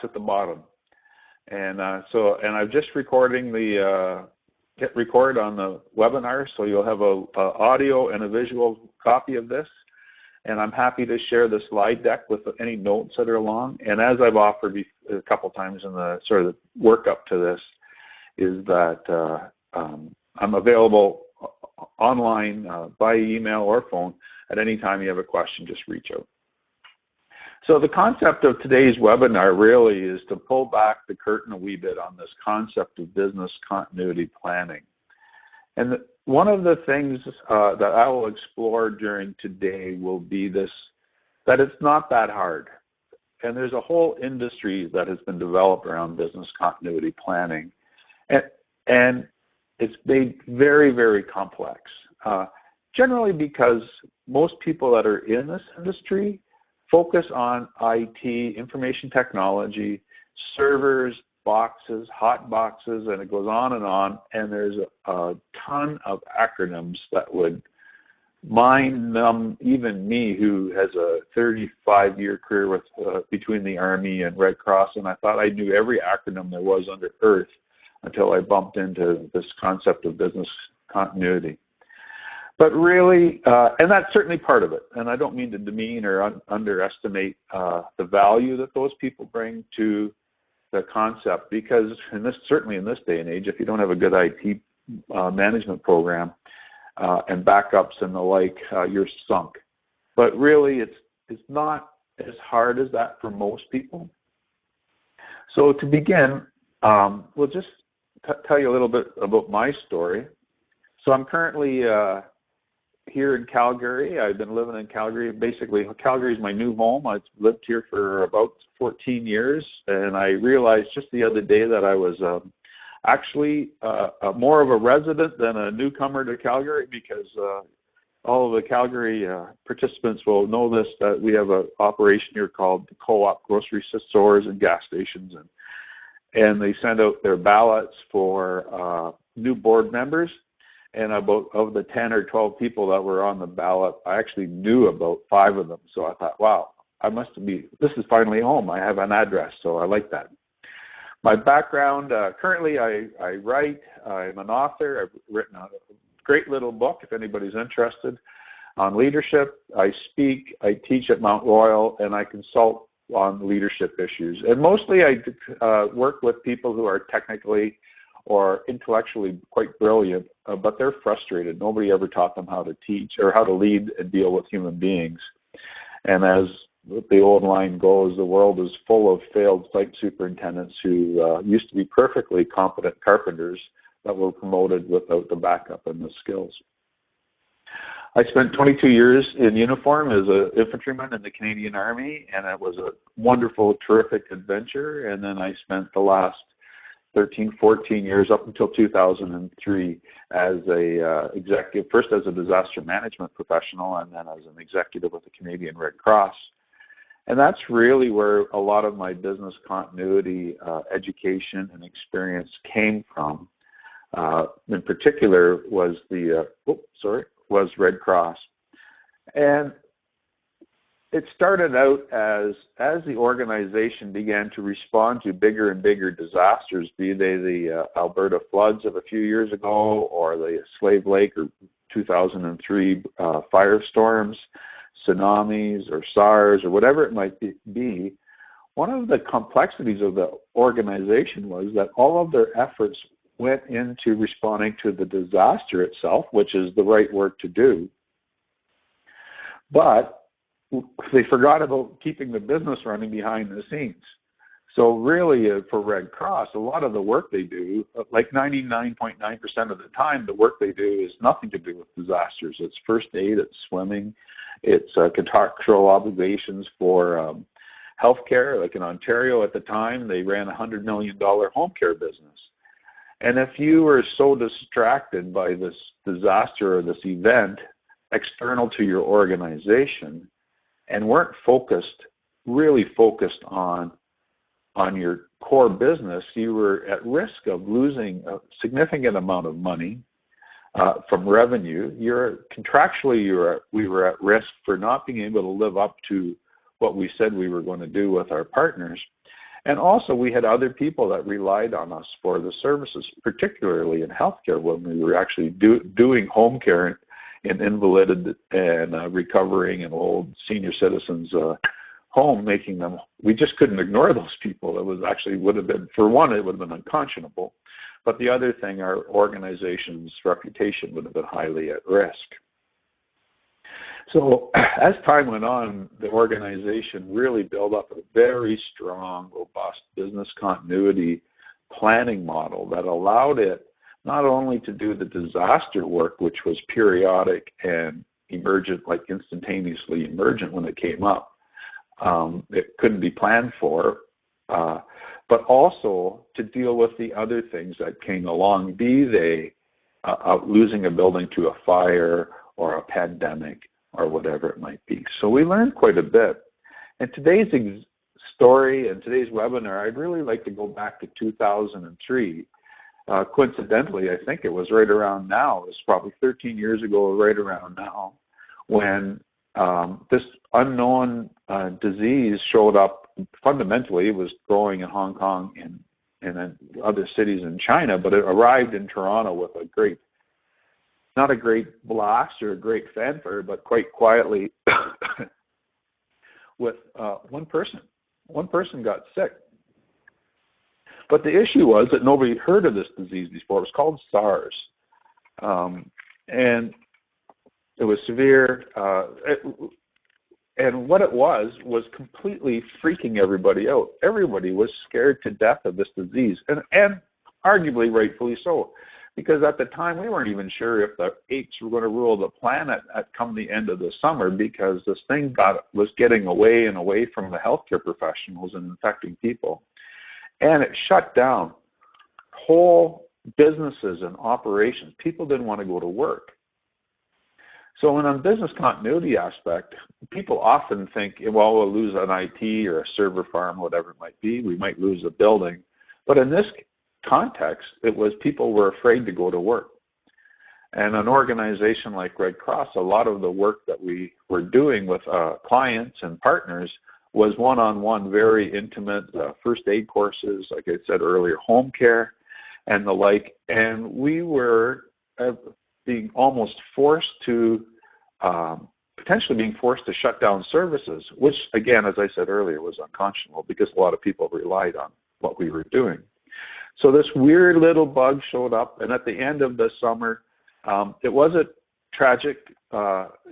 It's at the bottom. And and I'm just recording the hit record on the webinar, so you'll have a audio and a visual copy of this. And I'm happy to share the slide deck with any notes that are along. And as I've offered a couple times in the sort of work up to this, is that I'm available online by email or phone at any time you have a question. Just reach out. So the concept of today's webinar really is to pull back the curtain a wee bit on this concept of business continuity planning. And one of the things that I will explore during today will be this, that it's not that hard. And there's a whole industry that has been developed around business continuity planning. And it's made very, very complex. Generally because most people that are in this industry focus on IT, information technology, servers, boxes, hot boxes, and it goes on, and there's a ton of acronyms that would mind numb even me, who has a 35-year career with between the Army and Red Cross, and I thought I knew every acronym there was under Earth until I bumped into this concept of business continuity. But really, and that's certainly part of it, and I don't mean to demean or underestimate the value that those people bring to the concept, because certainly in this day and age, if you don't have a good IT management program and backups and the like, you're sunk. But really, it's not as hard as that for most people. So to begin, we'll just tell you a little bit about my story. So I'm currently here in Calgary. I've been living in Calgary. Basically, Calgary is my new home. I've lived here for about 14 years, and I realized just the other day that I was actually more of a resident than a newcomer to Calgary, because all of the Calgary participants will know this, that we have an operation here called the Co-op grocery stores and gas stations, and they send out their ballots for new board members. And about of the 10 or 12 people that were on the ballot, I actually knew about 5 of them. So I thought, wow, this is finally home. I have an address, so I like that. My background, currently I write. I'm an author. I've written a great little book, if anybody's interested, on leadership. I speak, I teach at Mount Royal, and I consult on leadership issues. And mostly I work with people who are technically or intellectually quite brilliant, but they're frustrated. Nobody ever taught them how to teach or how to lead and deal with human beings. And as the old line goes, the world is full of failed site superintendents who used to be perfectly competent carpenters that were promoted without the backup and the skills. I spent 22 years in uniform as an infantryman in the Canadian Army, and it was a wonderful, terrific adventure. And then I spent the last 13, 14 years up until 2003 as a executive, first as a disaster management professional and then as an executive with the Canadian Red Cross. And that's really where a lot of my business continuity education and experience came from. In particular was was Red Cross. And it started out as the organization began to respond to bigger and bigger disasters, be they the Alberta floods of a few years ago or the Slave Lake or 2003 firestorms, tsunamis or SARS or whatever it might be. One of the complexities of the organization was that all of their efforts went into responding to the disaster itself, which is the right work to do. But they forgot about keeping the business running behind the scenes. So really, for Red Cross, a lot of the work they do, like 99.9% of the time, the work they do is nothing to do with disasters. It's first aid, it's swimming, it's contractual obligations for healthcare. Like in Ontario at the time, they ran a $100 million home care business. And if you were so distracted by this disaster or this event external to your organization, and weren't really focused on your core business, you were at risk of losing a significant amount of money from revenue. We were at risk for not being able to live up to what we said we were going to do with our partners. And also we had other people that relied on us for the services, particularly in healthcare when we were actually doing home care in invalided and recovering and old senior citizens home, making them, we just couldn't ignore those people. It was actually would have been, for one, it would have been unconscionable. But the other thing, our organization's reputation would have been highly at risk. So as time went on, the organization really built up a very strong, robust business continuity planning model that allowed it not only to do the disaster work, which was periodic and emergent, like instantaneously emergent when it came up. It couldn't be planned for, but also to deal with the other things that came along, be they losing a building to a fire or a pandemic or whatever it might be. So we learned quite a bit. And today's story and today's webinar, I'd really like to go back to 2003. Coincidentally, I think it was right around now, it was probably 13 years ago, right around now, when this unknown disease showed up. Fundamentally, it was growing in Hong Kong and in other cities in China, but it arrived in Toronto with a great, not a great blast or a great fanfare, but quite quietly with one person. One person got sick. But the issue was that nobody had heard of this disease before. It was called SARS. And it was severe. And what it was completely freaking everybody out. Everybody was scared to death of this disease, and arguably rightfully so. Because at the time, we weren't even sure if the apes were going to rule the planet at come the end of the summer, because this thing was getting away and away from the healthcare professionals and infecting people. And it shut down whole businesses and operations. People didn't want to go to work. So in a business continuity aspect, people often think, well, we'll lose an IT or a server farm, whatever it might be. We might lose a building. But in this context, it was people were afraid to go to work. And an organization like Red Cross, a lot of the work that we were doing with clients and partners was one-on-one, very intimate first aid courses, like I said earlier, home care and the like. And we were being almost forced to, potentially being forced to shut down services, which, again, as I said earlier, was unconscionable because a lot of people relied on what we were doing. So this weird little bug showed up, and at the end of the summer, it was a tragic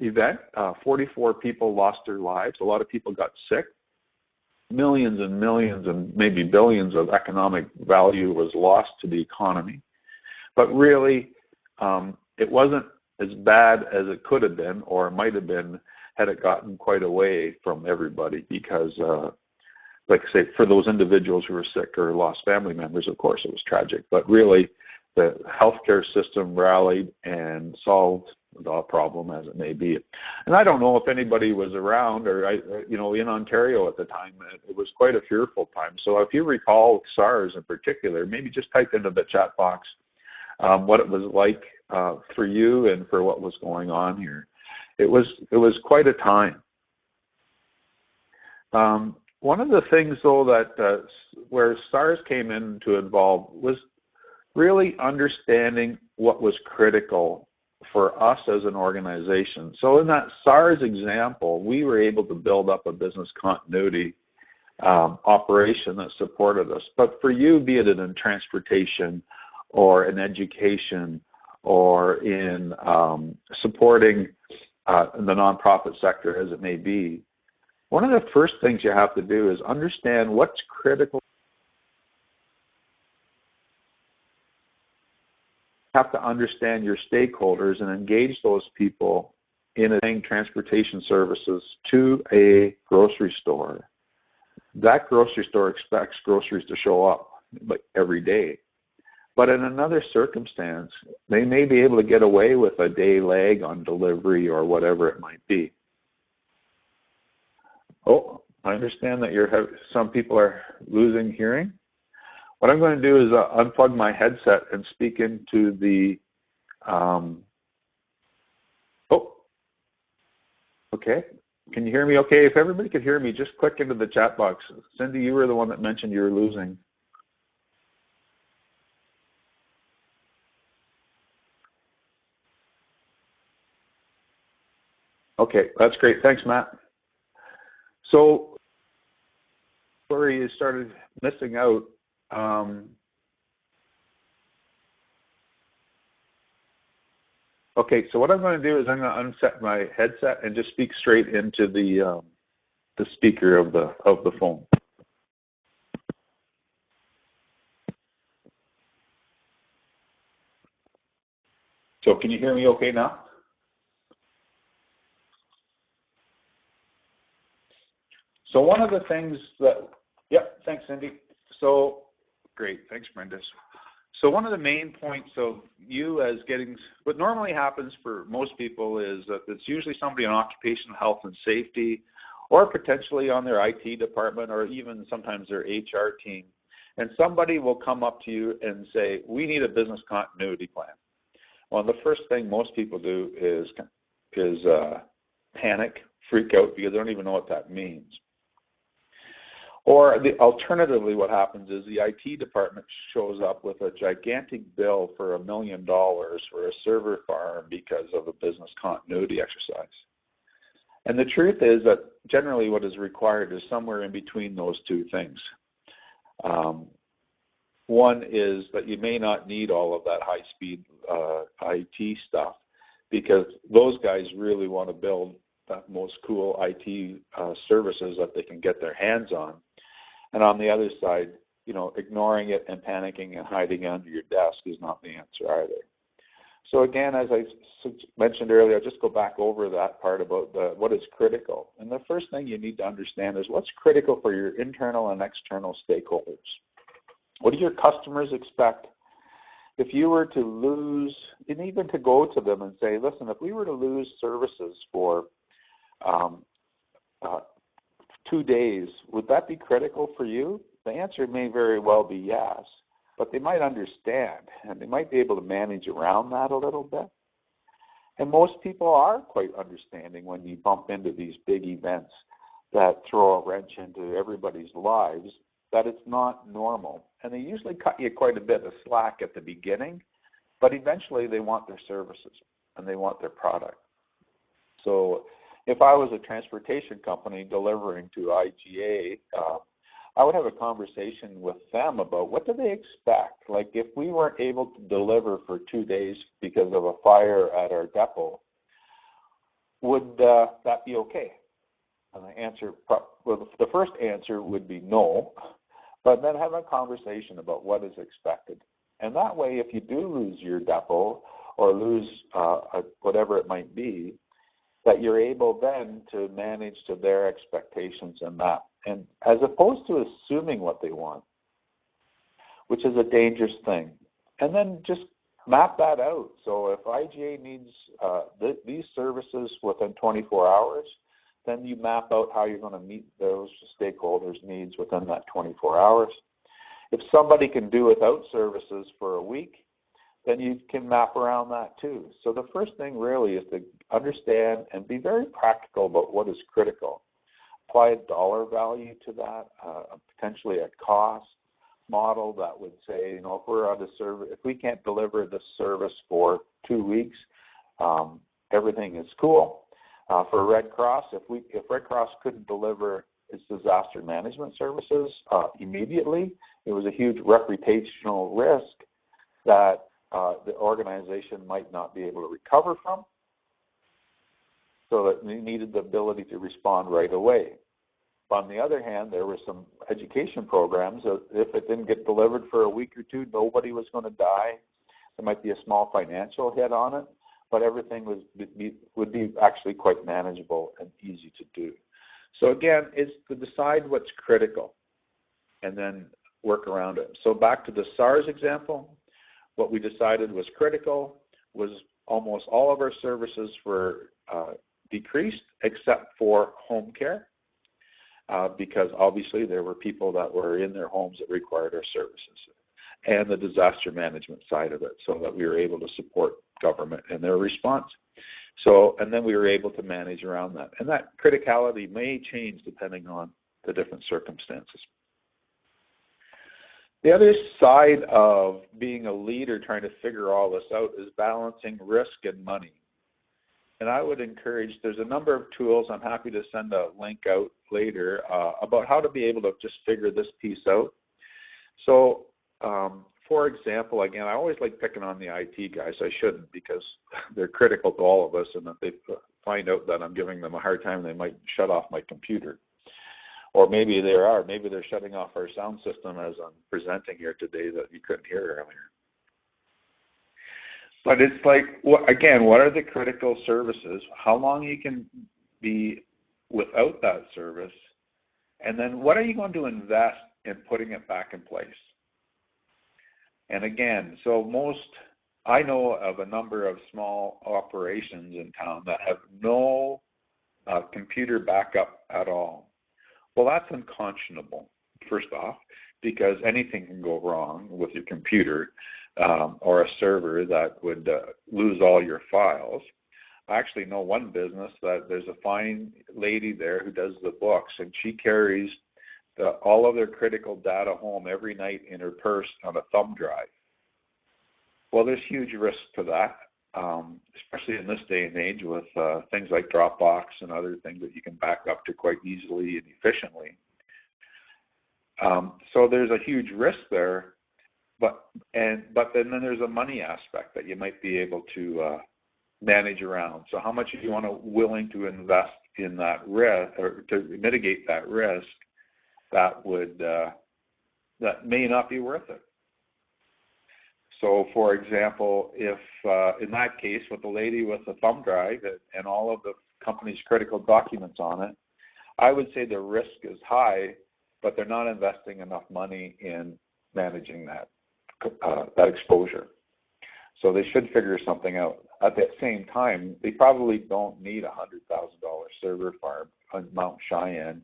event. 44 people lost their lives. A lot of people got sick. Millions and millions and maybe billions of economic value was lost to the economy. But really, it wasn't as bad as it could have been or might have been had it gotten quite away from everybody, because like I say, for those individuals who were sick or lost family members, of course, it was tragic. But really, the healthcare system rallied and solved the problem, as it may be. And I don't know if anybody was around or, in Ontario at the time. It was quite a fearful time. So if you recall SARS in particular, maybe just type into the chat box what it was like for you and for what was going on here. It was quite a time. One of the things, though, that where SARS came in to involve was really understanding what was critical for us as an organization. So in that SARS example, we were able to build up a business continuity operation that supported us. But for you, be it in transportation or in education or in supporting the nonprofit sector, as it may be, one of the first things you have to do is understand what's critical. You have to understand your stakeholders and engage those people in transportation services to a grocery store. That grocery store expects groceries to show up every day. But in another circumstance, they may be able to get away with a day lag on delivery or whatever it might be. Oh, I understand that some people are losing hearing. What I'm going to do is unplug my headset and speak into the, okay, Can you hear me okay? If everybody could hear me, just click into the chat box. Cindy, you were the one that mentioned you were losing. Okay, that's great. Thanks, Matt. So, where you started missing out, okay, so what I'm going to do is I'm going to unset my headset and just speak straight into the speaker of the phone. So can you hear me okay now? So one of the things that, yep, thanks, Cindy. So great, thanks, Brenda. So one of the main points of you as getting, what normally happens for most people is that it's usually somebody in occupational health and safety, or potentially on their IT department, or even sometimes their HR team. And somebody will come up to you and say, we need a business continuity plan. Well, the first thing most people do is panic, freak out, because they don't even know what that means. Or alternatively, what happens is the IT department shows up with a gigantic bill for $1 million for a server farm because of a business continuity exercise. And the truth is that generally what is required is somewhere in between those two things. One is that you may not need all of that high-speed IT stuff, because those guys really want to build the most cool IT services that they can get their hands on. And on the other side, you know, ignoring it and panicking and hiding under your desk is not the answer either. So again, as I mentioned earlier, I'll just go back over that part about what is critical. And the first thing you need to understand is what's critical for your internal and external stakeholders. What do your customers expect? If you were to lose, and even to go to them and say, listen, if we were to lose services for 2 days, would that be critical for you? The answer may very well be yes, but they might understand, and they might be able to manage around that a little bit. And most people are quite understanding when you bump into these big events that throw a wrench into everybody's lives, that it's not normal. And they usually cut you quite a bit of slack at the beginning, but eventually they want their services and they want their product. So if I was a transportation company delivering to IGA, I would have a conversation with them about what do they expect. Like if we weren't able to deliver for 2 days because of a fire at our depot, would that be okay? And the answer, well, the first answer would be no, but then have a conversation about what is expected. And that way, if you do lose your depot or lose whatever it might be, that you're able then to manage to their expectations and that. And as opposed to assuming what they want, which is a dangerous thing. And then just map that out. So if IGA needs these services within 24 hours, then you map out how you're going to meet those stakeholders' needs within that 24 hours. If somebody can do without services for a week, then you can map around that too. So the first thing really is to understand and be very practical about what is critical. Apply a dollar value to that, potentially a cost model that would say, you know, if we're on a service, if we can't deliver the service for 2 weeks, everything is cool. For Red Cross, if Red Cross couldn't deliver its disaster management services immediately, it was a huge reputational risk that the organization might not be able to recover from, so that they needed the ability to respond right away. On the other hand, there were some education programs that if it didn't get delivered for a week or two, nobody was going to die. There might be a small financial hit on it, but everything would be actually quite manageable and easy to do. So again, it's to decide what's critical and then work around it. So back to the SARS example, what we decided was critical was almost all of our services were decreased except for home care, because obviously there were people that were in their homes that required our services, and the disaster management side of it, so that we were able to support government in their response. So, and then we were able to manage around that. And that criticality may change depending on the different circumstances. The other side of being a leader trying to figure all this out is balancing risk and money. And I would encourage, there's a number of tools, I'm happy to send a link out later, about how to be able to just figure this piece out. So, for example, again, I always like picking on the IT guys. I shouldn't, because they're critical to all of us, and if they find out that I'm giving them a hard time, they might shut off my computer. Or maybe they're shutting off our sound system as I'm presenting here today that you couldn't hear earlier. But it's like, again, what are the critical services? How long you can be without that service? And then what are you going to invest in putting it back in place? And again, so I know of a number of small operations in town that have no computer backup at all. Well, that's unconscionable, first off, because anything can go wrong with your computer or a server that would lose all your files. I actually know one business that there's a fine lady there who does the books, and she carries all of their critical data home every night in her purse on a thumb drive. Well, there's huge risk to that, especially in this day and age with things like Dropbox and other things that you can back up to quite easily and efficiently. So there's a huge risk there, but then there's a money aspect that you might be able to manage around. So how much are you willing to invest in that risk, or to mitigate that risk? That may not be worth it. So, for example, if in that case, with the lady with the thumb drive and all of the company's critical documents on it, I would say the risk is high, but they're not investing enough money in managing that exposure. So they should figure something out. At that same time, they probably don't need a $100,000 server farm on Mount Cheyenne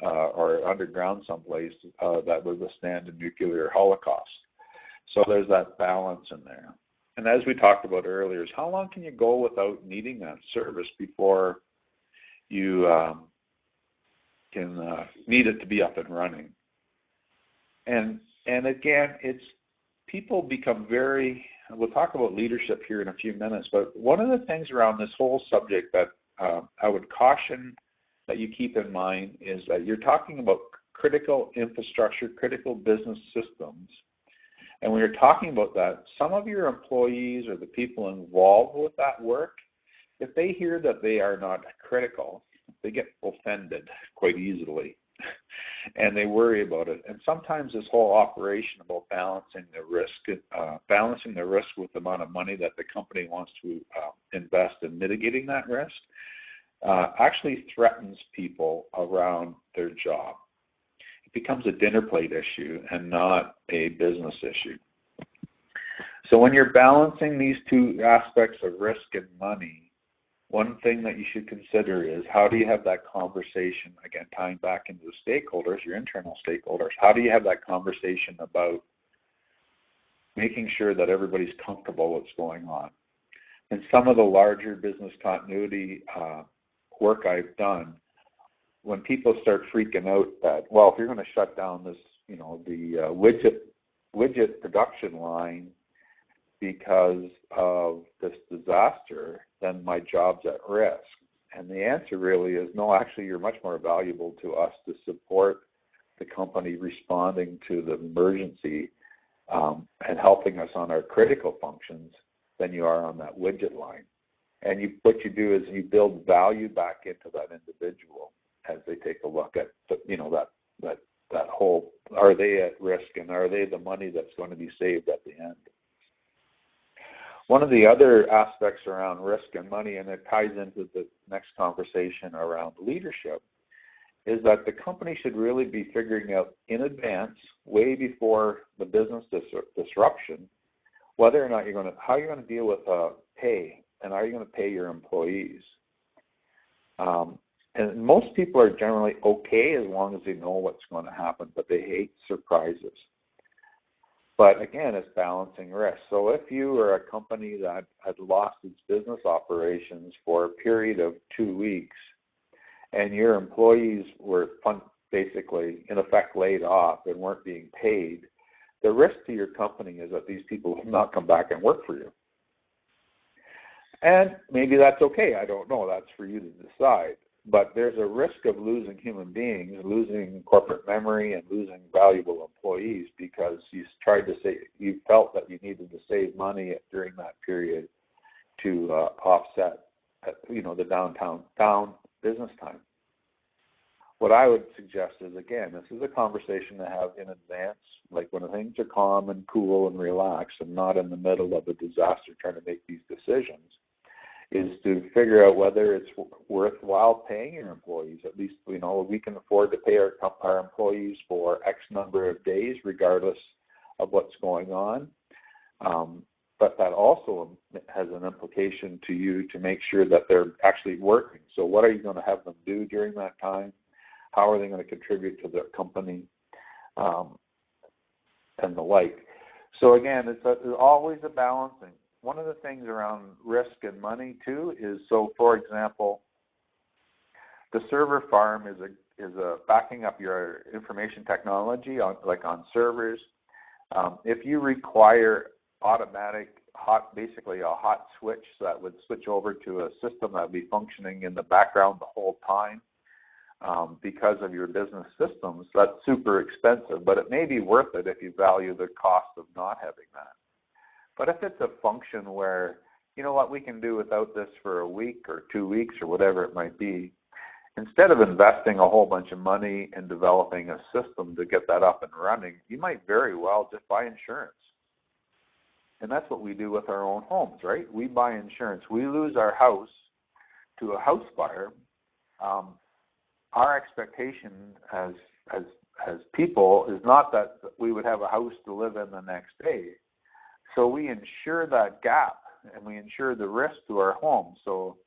or underground someplace that would withstand a nuclear holocaust. So there's that balance in there. And as we talked about earlier, is how long can you go without needing that service before you can need it to be up and running? And again, people become very, we'll talk about leadership here in a few minutes, but one of the things around this whole subject that I would caution that you keep in mind is that you're talking about critical infrastructure, critical business systems. And when you're talking about that, some of your employees or the people involved with that work, if they hear that they are not critical, they get offended quite easily. And they worry about it. And sometimes this whole operation about balancing the risk with the amount of money that the company wants to invest in mitigating that risk, actually threatens people around their job. It becomes a dinner plate issue and not a business issue. So when you're balancing these two aspects of risk and money, one thing that you should consider is how do you have that conversation, again, tying back into the stakeholders, your internal stakeholders, how do you have that conversation about making sure that everybody's comfortable with what's going on? And some of the larger business continuity work I've done, when people start freaking out that, well, if you're going to shut down this, the widget production line because of this disaster, then my job's at risk. And the answer really is no, actually you're much more valuable to us to support the company responding to the emergency and helping us on our critical functions than you are on that widget line. And what you do is you build value back into that individual as they take a look at that whole, are they at risk and are they the money that's going to be saved at the end? One of the other aspects around risk and money, and it ties into the next conversation around leadership, is that the company should really be figuring out in advance, way before the business disruption, whether or not how you're going to deal with pay, and are you going to pay your employees? And most people are generally okay as long as they know what's going to happen, but they hate surprises. But again, it's balancing risk. So if you were a company that had lost its business operations for a period of 2 weeks, and your employees were basically, in effect, laid off and weren't being paid, the risk to your company is that these people will not come back and work for you. And maybe that's okay. I don't know. That's for you to decide. But there's a risk of losing human beings, losing corporate memory, and losing valuable employees because you felt that you needed to save money during that period to offset, the down business time. What I would suggest is, again, this is a conversation to have in advance, like when things are calm and cool and relaxed and not in the middle of a disaster trying to make these decisions, is to figure out whether it's worthwhile paying your employees. At least, we can afford to pay our employees for X number of days, regardless of what's going on. But that also has an implication to you to make sure that they're actually working. So what are you going to have them do during that time? How are they going to contribute to the company, and the like? So again, it's always a balancing. One of the things around risk and money too is, so for example, the server farm is a backing up your information technology on servers. If you require automatic basically a hot switch that would switch over to a system that would be functioning in the background the whole time, because of your business systems, that's super expensive, but it may be worth it if you value the cost of not having that. But if it's a function where, we can do without this for a week or 2 weeks or whatever it might be, instead of investing a whole bunch of money in developing a system to get that up and running, you might very well just buy insurance. And that's what we do with our own homes, right? We buy insurance. We lose our house to a house fire. Our expectation as people is not that we would have a house to live in the next day. So we insure that gap, and we insure the risk to our home. So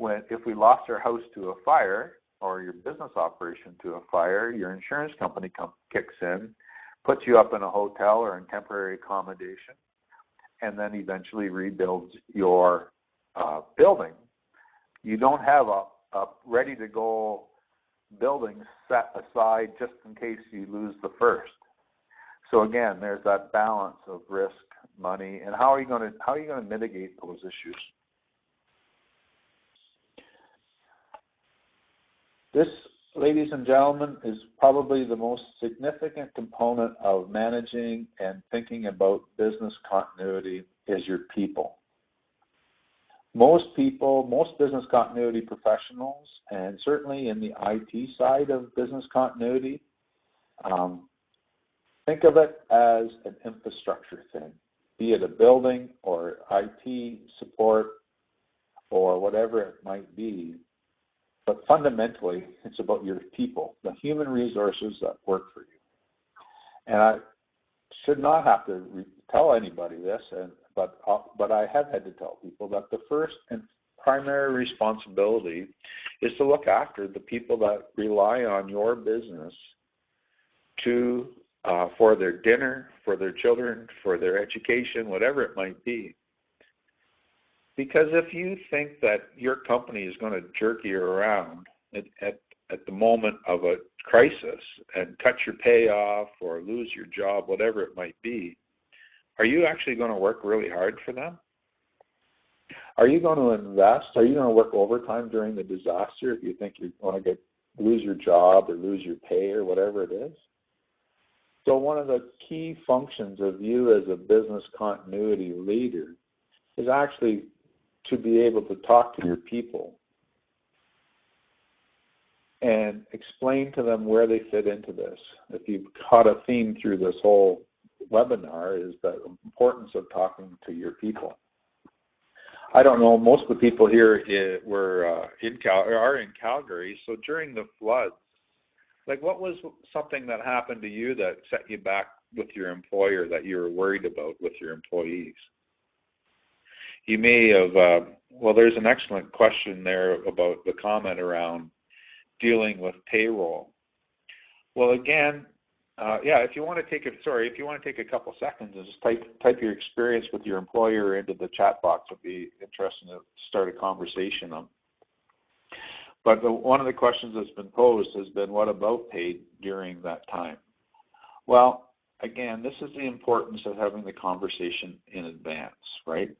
if we lost our house to a fire, or your business operation to a fire, your insurance company kicks in, puts you up in a hotel or in temporary accommodation, and then eventually rebuilds your building. You don't have a ready-to-go building set aside just in case you lose the first. So again, there's that balance of risk, money, and how are you going to mitigate those issues? This, ladies and gentlemen, is probably the most significant component of managing and thinking about business continuity is your people. Most business continuity professionals, and certainly in the IT side of business continuity, think of it as an infrastructure thing, be it a building or IT support or whatever it might be. But fundamentally, it's about your people, the human resources that work for you. And I should not have to tell anybody this, but I have had to tell people that the first and primary responsibility is to look after the people that rely on your business for their dinner, for their children, for their education, whatever it might be. Because if you think that your company is going to jerk you around at the moment of a crisis and cut your pay off or lose your job, whatever it might be, are you actually going to work really hard for them? Are you going to invest? Are you going to work overtime during the disaster if you think you're going to lose your job or lose your pay or whatever it is? So one of the key functions of you as a business continuity leader is actually to be able to talk to your people and explain to them where they fit into this. If you've caught a theme through this whole webinar, is the importance of talking to your people. I don't know, most of the people here are in Calgary, so during the floods, like what was something that happened to you that set you back with your employer that you were worried about with your employees? You may have, there's an excellent question there about the comment around dealing with payroll. Well, again, Yeah, if you want to take a couple seconds and just type your experience with your employer into the chat box, would be interesting to start a conversation on. But one of the questions that's been posed has been, what about paid during that time? Well, again, this is the importance of having the conversation in advance, right?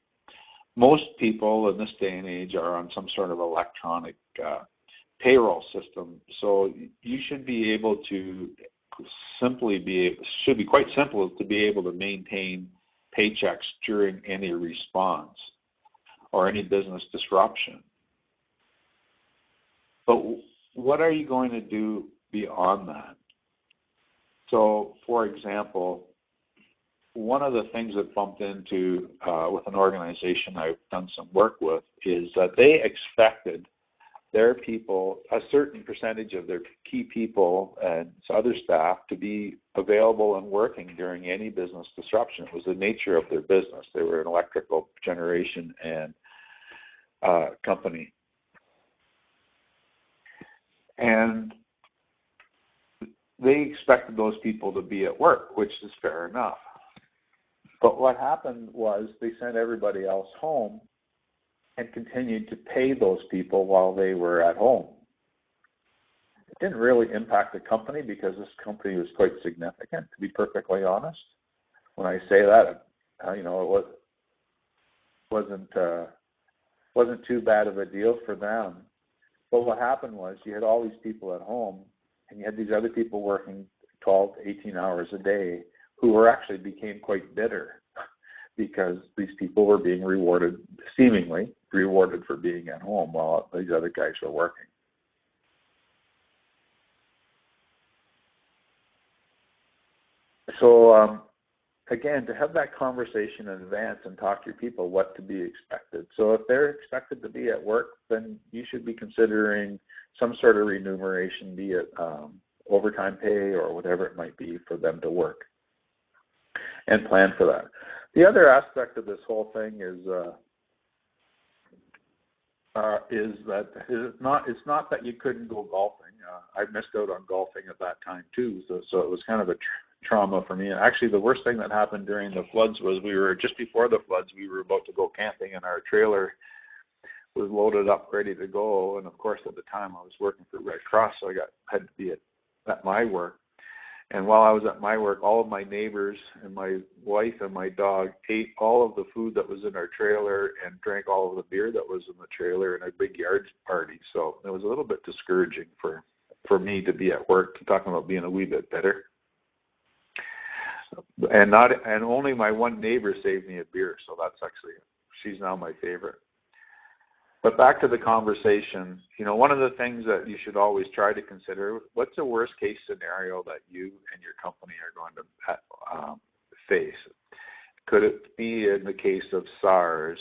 Most people in this day and age are on some sort of electronic payroll system, so you should be able to should be quite simple to be able to maintain paychecks during any response or any business disruption. But what are you going to do beyond that? So, for example, one of the things that bumped into with an organization I've done some work with is that they expected their people, a certain percentage of their key people and other staff, to be available and working during any business disruption. It was the nature of their business. They were an electrical generation and company. And they expected those people to be at work, which is fair enough. But what happened was they sent everybody else home and continued to pay those people while they were at home. It didn't really impact the company because this company was quite significant, to be perfectly honest. When I say that, it wasn't too bad of a deal for them. But what happened was you had all these people at home, and you had these other people working 12 to 18 hours a day who became quite bitter because these people were being seemingly rewarded for being at home while these other guys were working. So, again, to have that conversation in advance and talk to your people what to be expected. So if they're expected to be at work, then you should be considering some sort of remuneration, be it overtime pay or whatever it might be, for them to work, and plan for that. The other aspect of this whole thing is that it's not that you couldn't go golfing. I missed out on golfing at that time too, so it was kind of a trauma for me. And actually, the worst thing that happened during the floods was just before the floods, we were about to go camping, and our trailer was loaded up, ready to go. And of course, at the time, I was working for Red Cross, so I had to be at my work. And while I was at my work, all of my neighbors and my wife and my dog ate all of the food that was in our trailer and drank all of the beer that was in the trailer in a big yard party. So it was a little bit discouraging for me to be at work, talking about being a wee bit bitter. And only my one neighbor saved me a beer, so she's now my favorite. But back to the conversation, one of the things that you should always try to consider, what's the worst case scenario that you and your company are going to face? Could it be in the case of SARS?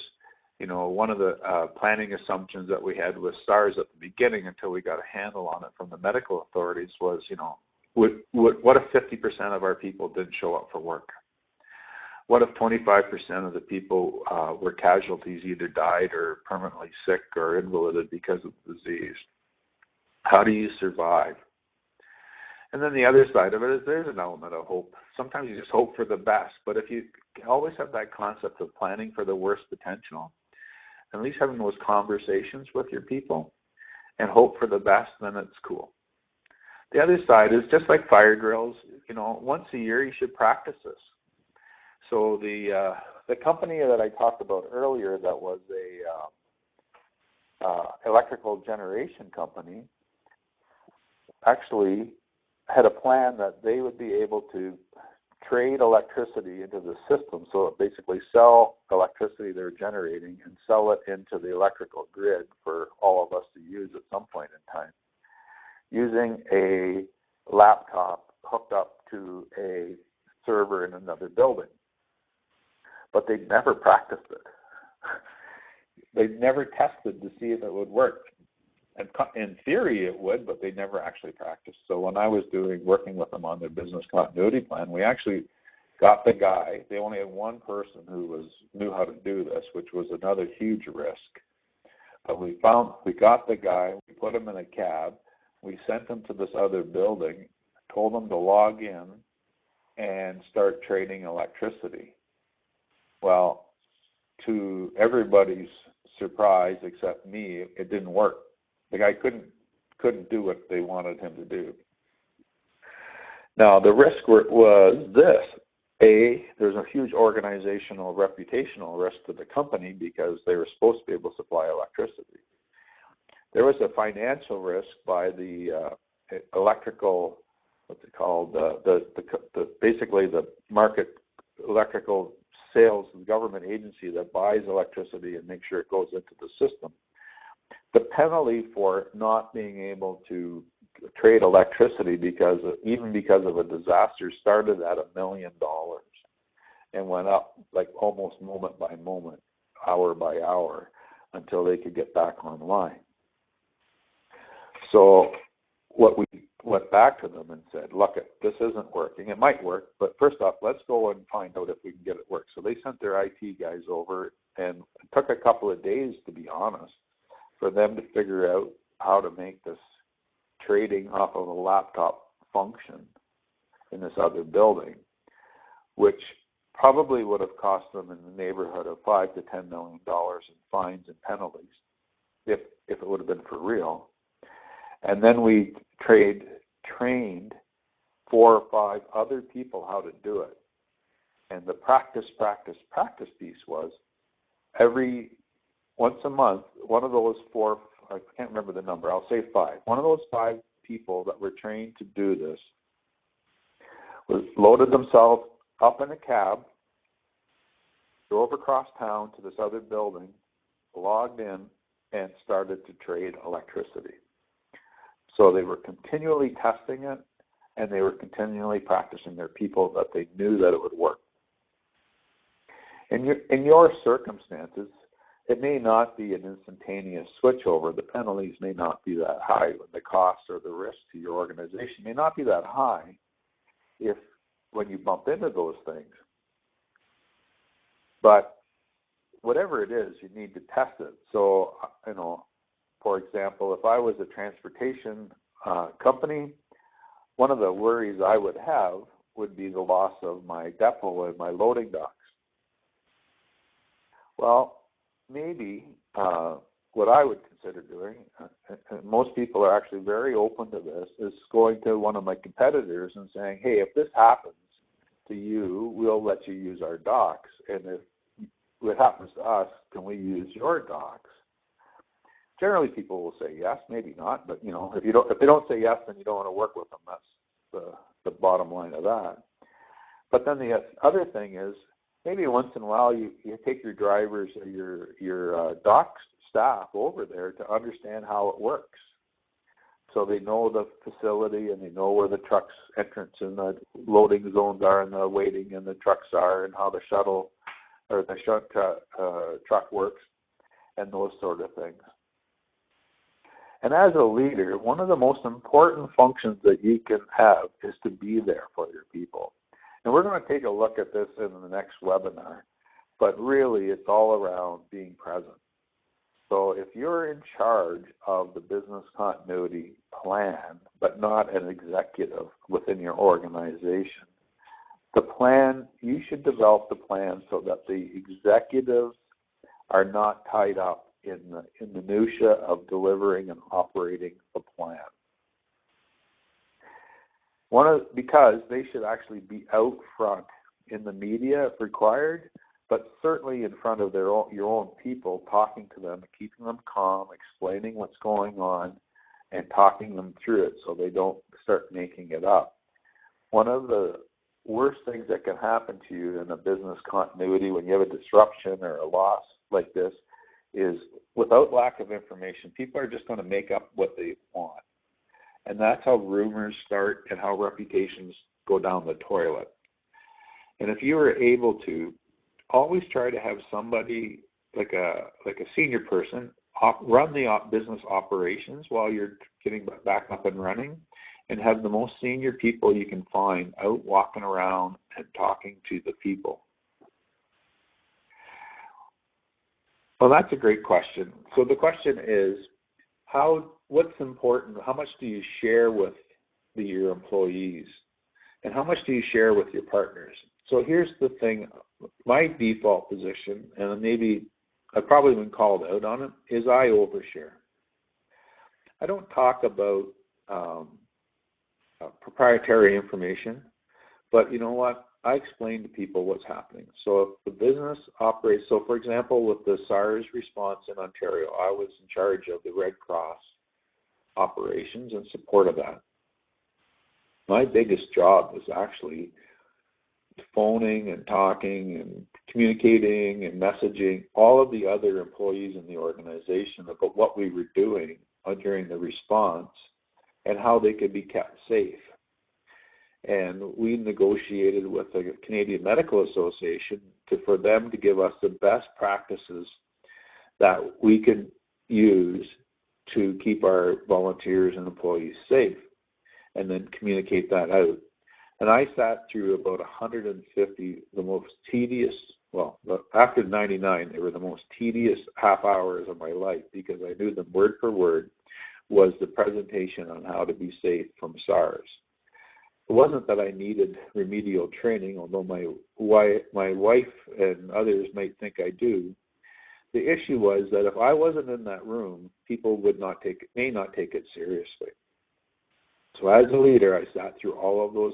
One of the planning assumptions that we had with SARS at the beginning, until we got a handle on it from the medical authorities, was, what if 50% of our people didn't show up for work? What if 25% of the people were casualties, either died or permanently sick or invalided because of the disease? How do you survive? And then the other side of it is there's an element of hope. Sometimes you just hope for the best, but if you always have that concept of planning for the worst potential, at least having those conversations with your people and hope for the best, then it's cool. The other side is just like fire drills. Once a year you should practice this. So the company that I talked about earlier, that was a electrical generation company, actually had a plan that they would be able to trade electricity into the system, so basically sell electricity they're generating and sell it into the electrical grid for all of us to use at some point in time, using a laptop hooked up to a server in another building. But they'd never practiced it. They'd never tested to see if it would work. And in theory it would, but they never actually practiced. So when I was working with them on their business continuity plan, we actually got the guy. They only had one person who knew how to do this, which was another huge risk. But we got the guy, we put him in a cab, we sent him to this other building, told him to log in, and start trading electricity. Well, to everybody's surprise except me, it didn't work. The guy couldn't do what they wanted him to do. Now, the risk was this. There's a huge organizational, reputational risk to the company because they were supposed to be able to supply electricity. There was a financial risk by the electrical, what's it called, basically the market electrical sales, the government agency that buys electricity and makes sure it goes into the system. The penalty for not being able to trade electricity because of a disaster started at $1 million and went up like almost moment by moment, hour by hour, until they could get back online. So what we went back to them and said, look, this isn't working. It might work, but first off, let's go and find out if we can get it work. So they sent their IT guys over, and it took a couple of days, to be honest, for them to figure out how to make this trading off of a laptop function in this other building, which probably would have cost them in the neighborhood of $5 to $10 million in fines and penalties if it would have been for real. And then we trained 4 or 5 other people how to do it. And the practice piece was once a month, one of those 4, I can't remember the number, I'll say 5. One of those 5 people that were trained to do this loaded themselves up in a cab, drove across town to this other building, logged in, and started to trade electricity. So they were continually testing it, and they were continually practicing their people that they knew that it would work. In your circumstances, it may not be an instantaneous switchover. The penalties may not be that high. The cost or the risk to your organization may not be that high when you bump into those things. But whatever it is, you need to test it. So, for example, if I was a transportation company, one of the worries I would have would be the loss of my depot and my loading docks. Well, maybe what I would consider doing, and most people are actually very open to this, is going to one of my competitors and saying, hey, if this happens to you, we'll let you use our docks. And if it happens to us, can we use your docks? Generally, people will say yes, maybe not. But, if they don't say yes, then you don't want to work with them. That's the bottom line of that. But then the other thing is, maybe once in a while you take your drivers or your dock staff over there to understand how it works. So they know the facility and they know where the truck's entrance and the loading zones are and the waiting and the trucks are and how the shuttle or the truck works and those sort of things. And as a leader, one of the most important functions that you can have is to be there for your people. And we're going to take a look at this in the next webinar, but really it's all around being present. So if you're in charge of the business continuity plan, but not an executive within your organization, you should develop the plan so that the executives are not tied up in the minutia of delivering and operating the plan. Because they should actually be out front in the media if required, but certainly in front of your own people, talking to them, keeping them calm, explaining what's going on, and talking them through it so they don't start making it up. One of the worst things that can happen to you in a business continuity when you have a disruption or a loss like this is, without lack of information, people are just going to make up what they want. And that's how rumors start and how reputations go down the toilet. And if you were able to, always try to have somebody like a senior person run the business operations while you're getting back up and running, and have the most senior people you can find out walking around and talking to the people. Well, that's a great question. So the question is, what's important? How much do you share with your employees? And how much do you share with your partners? So here's the thing, my default position, and maybe I've probably been called out on it, is I overshare. I don't talk about proprietary information, but you know what? I explain to people what's happening. So if the business operates, so for example, with the SARS response in Ontario, I was in charge of the Red Cross operations and support of that. My biggest job was actually phoning and talking and communicating and messaging all of the other employees in the organization about what we were doing during the response and how they could be kept safe. And we negotiated with the Canadian Medical Association for them to give us the best practices that we could use to keep our volunteers and employees safe, and then communicate that out. And I sat through about 150, the most tedious, well, after 99, they were the most tedious half hours of my life because I knew them word for word was the presentation on how to be safe from SARS. It wasn't that I needed remedial training, although my wife and others might think I do. The issue was that if I wasn't in that room, people may not take it seriously. So as a leader, I sat through all of those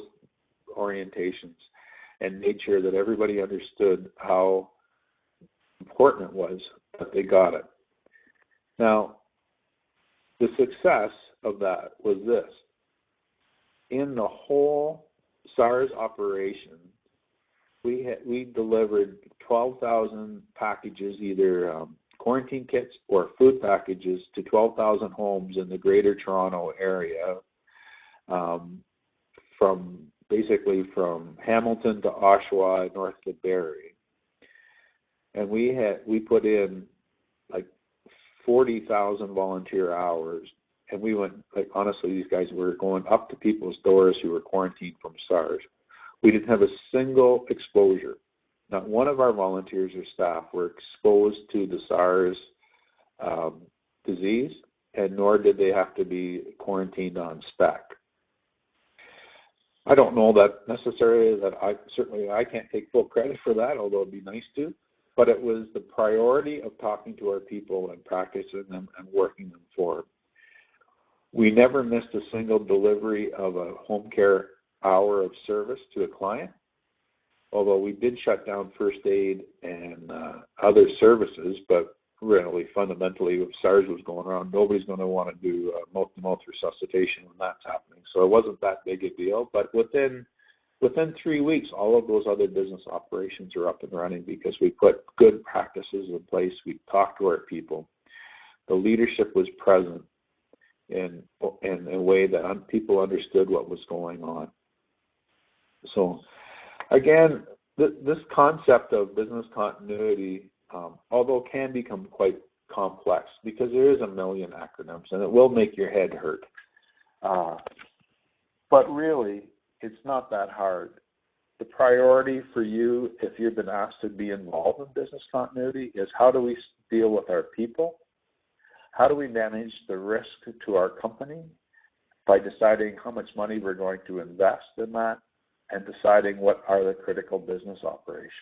orientations and made sure that everybody understood how important it was that they got it. Now, the success of that was this. In the whole SARS operation, we delivered 12,000 packages, either quarantine kits or food packages, to 12,000 homes in the Greater Toronto area, basically from Hamilton to Oshawa, north to Barrie. And we put in like 40,000 volunteer hours. And we went, like, honestly, these guys were going up to people's doors who were quarantined from SARS. We didn't have a single exposure. Not one of our volunteers or staff were exposed to the SARS disease, and nor did they have to be quarantined on spec. I don't know that necessarily that I can't take full credit for that, although it'd be nice to, but it was the priority of talking to our people and practicing them and working them forward. We never missed a single delivery of a home care hour of service to a client, although we did shut down first aid and other services, but really fundamentally if SARS was going around, nobody's going to want to do mouth-to-mouth resuscitation when that's happening. So it wasn't that big a deal, but within 3 weeks, all of those other business operations are up and running because we put good practices in place. We talked to our people. The leadership was present in a way that people understood what was going on. So again, this concept of business continuity, although can become quite complex because there is a million acronyms and it will make your head hurt. But really, it's not that hard. The priority for you, if you've been asked to be involved in business continuity, is how do we deal with our people? How do we manage the risk to our company by deciding how much money we're going to invest in that and deciding what are the critical business operations?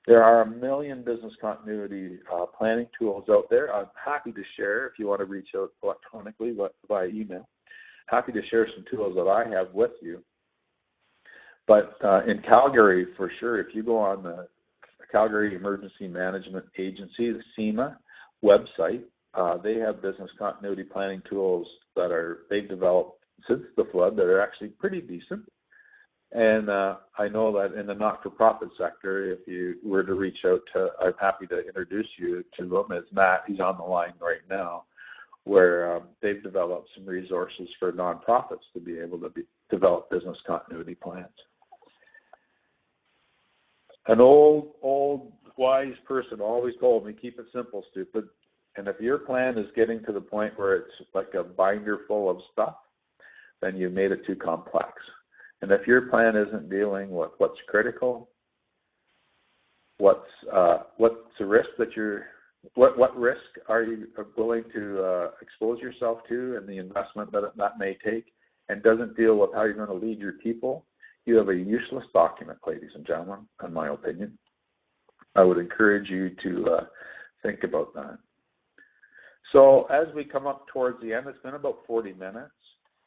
There are a million business continuity planning tools out there. I'm happy to share if you want to reach out electronically via email. Happy to share some tools that I have with you. But in Calgary, for sure, if you go on the Calgary Emergency Management Agency, the CEMA website, they have business continuity planning tools that they've developed since the flood that are actually pretty decent. And I know that in the not-for-profit sector, if you were to reach out to, I'm happy to introduce you to them. It's Matt, he's on the line right now, where they've developed some resources for nonprofits to be able to develop business continuity plans. An old wise person always told me, keep it simple, stupid. And if your plan is getting to the point where it's like a binder full of stuff, then you made it too complex. And if your plan isn't dealing with what's critical, what's the risk that what risk are you willing to expose yourself to and the investment that may take, and doesn't deal with how you're going to lead your people, you have a useless document, ladies and gentlemen, in my opinion. I would encourage you to think about that. So as we come up towards the end, it's been about 40 minutes.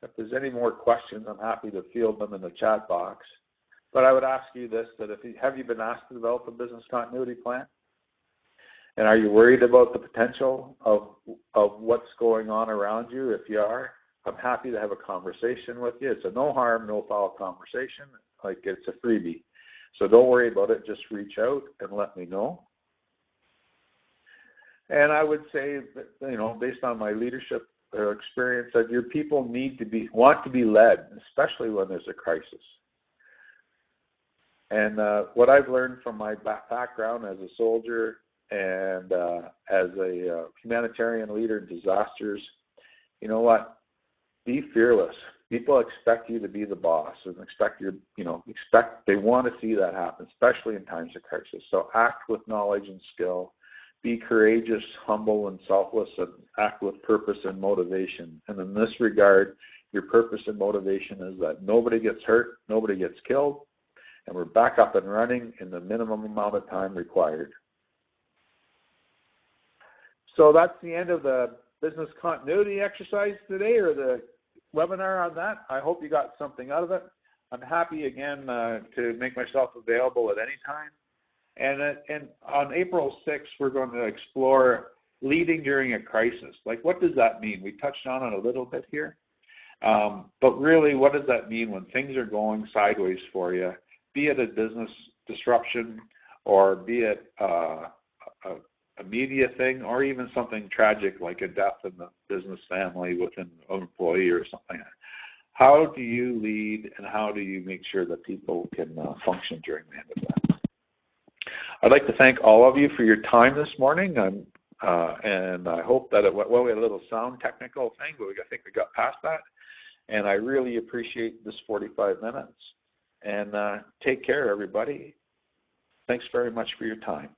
If there's any more questions, I'm happy to field them in the chat box. But I would ask you this, that have you been asked to develop a business continuity plan? And are you worried about the potential of what's going on around you? If you are, I'm happy to have a conversation with you. It's a no harm, no foul conversation. Like, it's a freebie. So don't worry about it. Just reach out and let me know. And I would say that, based on my leadership experience, that your people want to be led, especially when there's a crisis. And what I've learned from my background as a soldier and as a humanitarian leader in disasters, you know what? Be fearless. People expect you to be the boss and they want to see that happen, especially in times of crisis. So act with knowledge and skill. Be courageous, humble, and selfless, and act with purpose and motivation. And in this regard, your purpose and motivation is that nobody gets hurt, nobody gets killed, and we're back up and running in the minimum amount of time required. So that's the end of the business continuity exercise today, or the webinar on that. I hope you got something out of it. I'm happy again to make myself available at any time. And on April 6th, we're going to explore leading during a crisis. Like, what does that mean? We touched on it a little bit here. But really, what does that mean when things are going sideways for you, be it a business disruption or be it a media thing or even something tragic like a death in the business family with an employee or something like that? How do you lead, and how do you make sure that people can function during the end of that? I'd like to thank all of you for your time this morning, and I hope that it went well. We had a little sound technical thing, but I think we got past that. And I really appreciate this 45 minutes. And take care, everybody. Thanks very much for your time.